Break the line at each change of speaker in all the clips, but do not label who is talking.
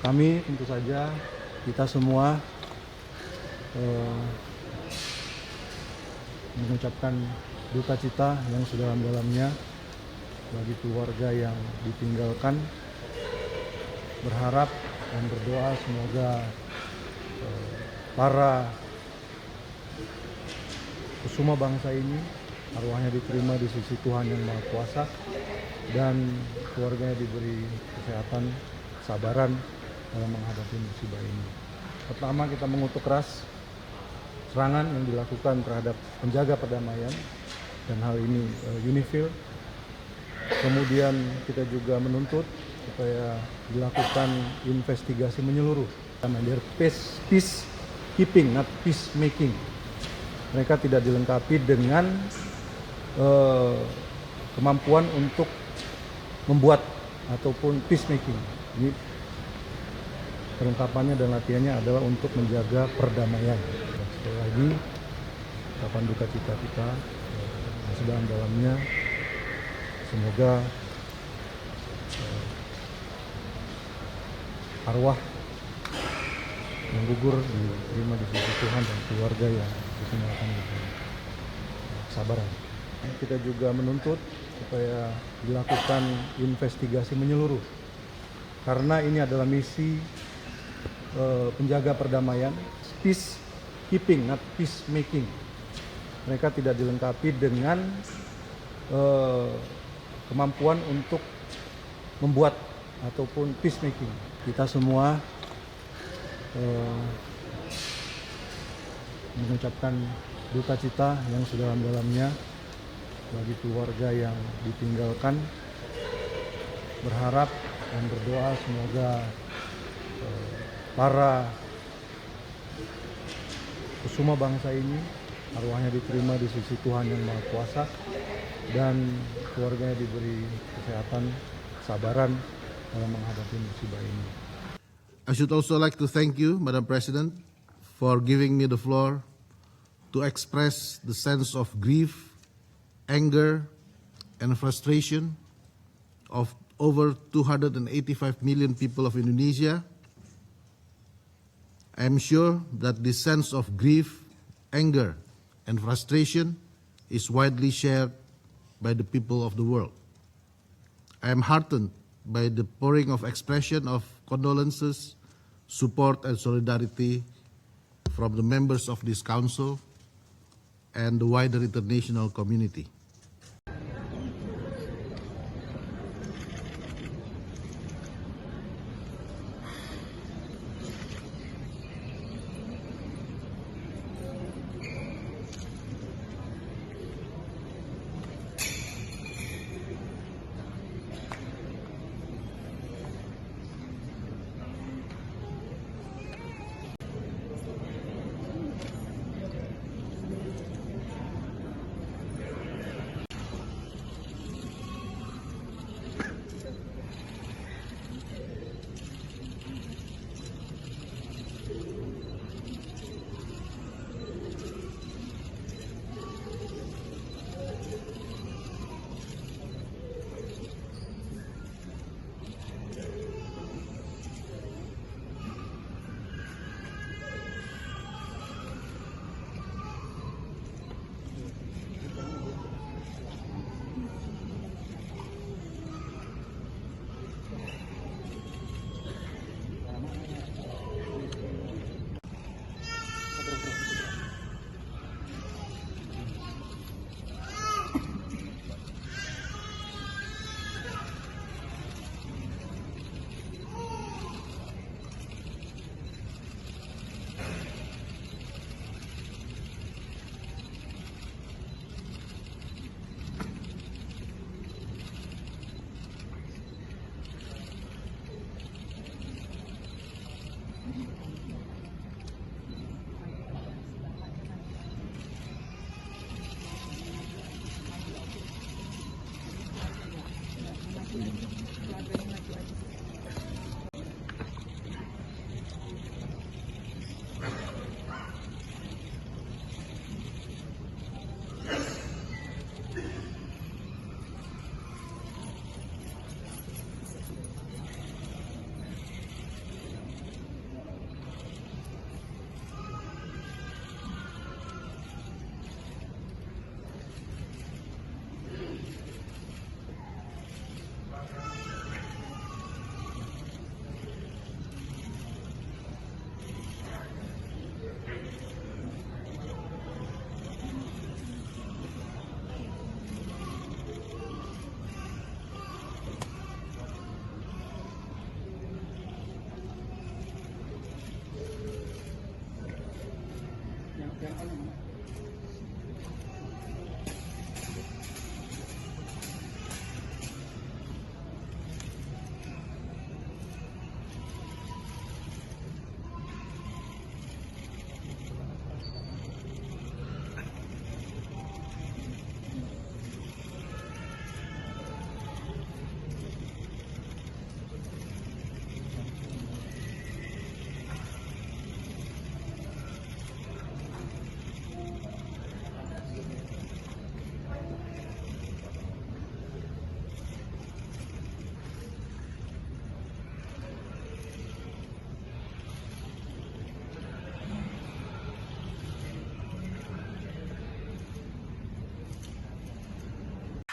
Kami tentu saja, kita semua mengucapkan duka cita yang sedalam-dalamnya bagi keluarga yang ditinggalkan. Berharap dan berdoa semoga para kusuma bangsa ini arwahnya diterima di sisi Tuhan Yang Maha Kuasa dan keluarganya diberi kesehatan, kesabaran dalam menghadapi musibah ini. Pertama, kita mengutuk keras serangan yang dilakukan terhadap penjaga perdamaian dan hal ini UNIFIL. Kemudian kita juga menuntut supaya dilakukan investigasi menyeluruh. Dia peace keeping, not peace making. Mereka tidak dilengkapi dengan kemampuan untuk membuat ataupun peace making. Ini kelengkapannya dan latihannya adalah untuk menjaga perdamaian. Sekali lagi, ucapan duka cita kita sedalam-dalamnya. Semoga arwah yang gugur diterima di sisi Tuhan dan keluarga yang ditinggalkan dengan kesabaran. Kita juga menuntut supaya dilakukan investigasi menyeluruh, karena ini adalah misi penjaga perdamaian, peace keeping, not peace making. Mereka tidak dilengkapi dengan kemampuan untuk membuat ataupun peace making. Kita semua mengucapkan duka cita yang sedalam-dalamnya bagi keluarga yang ditinggalkan. Berharap dan berdoa semoga para kusuma bangsa ini arwahnya diterima di sisi Tuhan Yang Maha Kuasa dan keluarganya diberi kesehatan, kesabaran dalam menghadapi musibah ini.
I should also like to thank you, Madam President, for giving me the floor to express the sense of grief, anger, and frustration of over 285 million people of Indonesia. I am sure that this sense of grief, anger, and frustration is widely shared by the people of the world. I am heartened by the pouring of expression of condolences, support, and solidarity from the members of this council and the wider international community.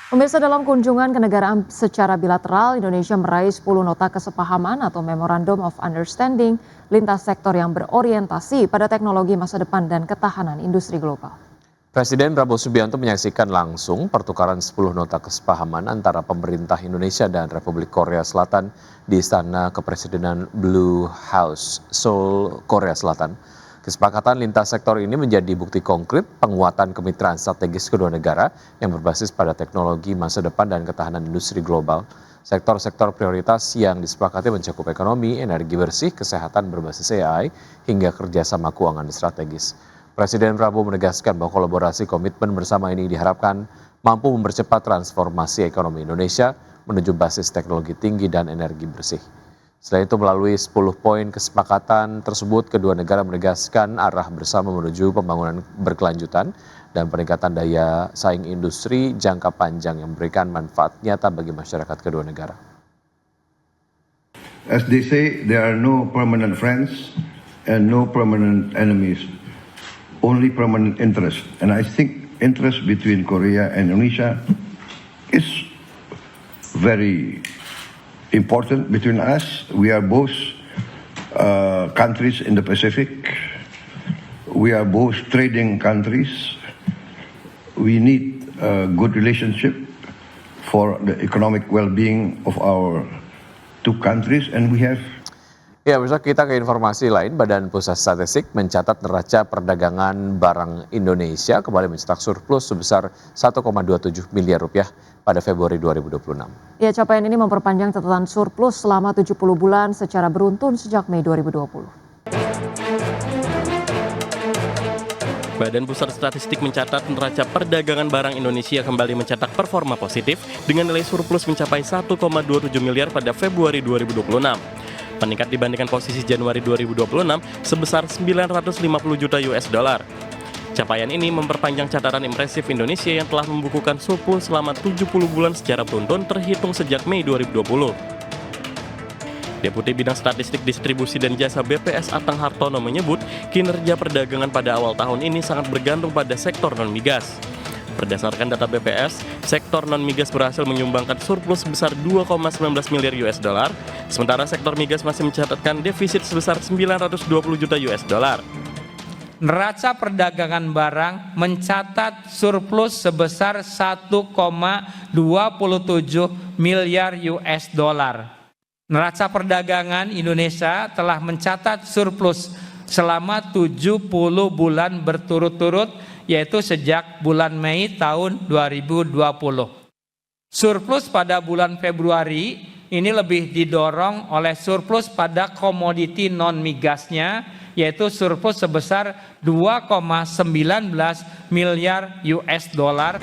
Pemirsa, dalam kunjungan kenegaraan secara bilateral, Indonesia meraih 10 nota kesepahaman atau Memorandum of Understanding lintas sektor yang berorientasi pada teknologi masa depan dan ketahanan industri global.
Presiden Prabowo Subianto menyaksikan langsung pertukaran 10 nota kesepahaman antara pemerintah Indonesia dan Republik Korea Selatan di Istana Kepresidenan Blue House, Seoul, Korea Selatan. Kesepakatan lintas sektor ini menjadi bukti konkret penguatan kemitraan strategis kedua negara yang berbasis pada teknologi masa depan dan ketahanan industri global. Sektor-sektor prioritas yang disepakati mencakup ekonomi, energi bersih, kesehatan berbasis AI, hingga kerjasama keuangan strategis. Presiden Prabowo menegaskan bahwa kolaborasi komitmen bersama ini diharapkan mampu mempercepat transformasi ekonomi Indonesia menuju basis teknologi tinggi dan energi bersih. Selain itu, melalui 10 poin kesepakatan tersebut, kedua negara menegaskan arah bersama menuju pembangunan berkelanjutan dan peningkatan daya saing industri jangka panjang yang memberikan manfaat nyata bagi masyarakat kedua negara.
As they say, there are no permanent friends and no permanent enemies, only permanent interest. And I think interest between Korea and Indonesia is very important between us. We are both countries in the Pacific. We are both trading countries. We need a good relationship for the economic well-being of our two countries, and we have.
Ya, besok kita ke informasi lain. Badan Pusat Statistik mencatat neraca perdagangan barang Indonesia kembali mencetak surplus sebesar 1,27 miliar rupiah pada Februari 2026.
Ya, capaian ini memperpanjang catatan surplus selama 70 bulan secara beruntun sejak Mei 2020.
Badan Pusat Statistik mencatat neraca perdagangan barang Indonesia kembali mencetak performa positif dengan nilai surplus mencapai 1,27 miliar pada Februari 2026. Meningkat dibandingkan posisi Januari 2026 sebesar 950 juta US dollar. Capaian ini memperpanjang catatan impresif Indonesia yang telah membukukan surplus selama 70 bulan secara beruntun terhitung sejak Mei 2020. Deputi Bidang Statistik Distribusi dan Jasa BPS Atang Hartono menyebut kinerja perdagangan pada awal tahun ini sangat bergantung pada sektor non-migas. Berdasarkan data BPS, sektor non-migas berhasil menyumbangkan surplus sebesar 2,19 miliar US dollar, sementara sektor migas masih mencatatkan defisit sebesar 920 juta US dollar.
Neraca perdagangan barang mencatat surplus sebesar 1,27 miliar US dollar. Neraca perdagangan Indonesia telah mencatat surplus selama 70 bulan berturut-turut, yaitu sejak bulan Mei tahun 2020. Surplus pada bulan Februari ini lebih didorong oleh surplus pada komoditi non-migasnya, yaitu surplus sebesar 2,19 miliar US dollar.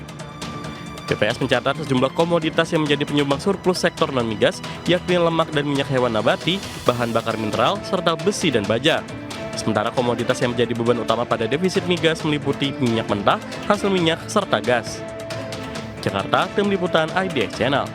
BPS mencatat sejumlah komoditas yang menjadi penyumbang surplus sektor non-migas, yakni lemak dan minyak hewan nabati, bahan bakar mineral, serta besi dan baja. Sementara komoditas yang menjadi beban utama pada defisit migas meliputi minyak mentah, hasil minyak, serta gas. Jakarta, Tim Liputan IDX Channel.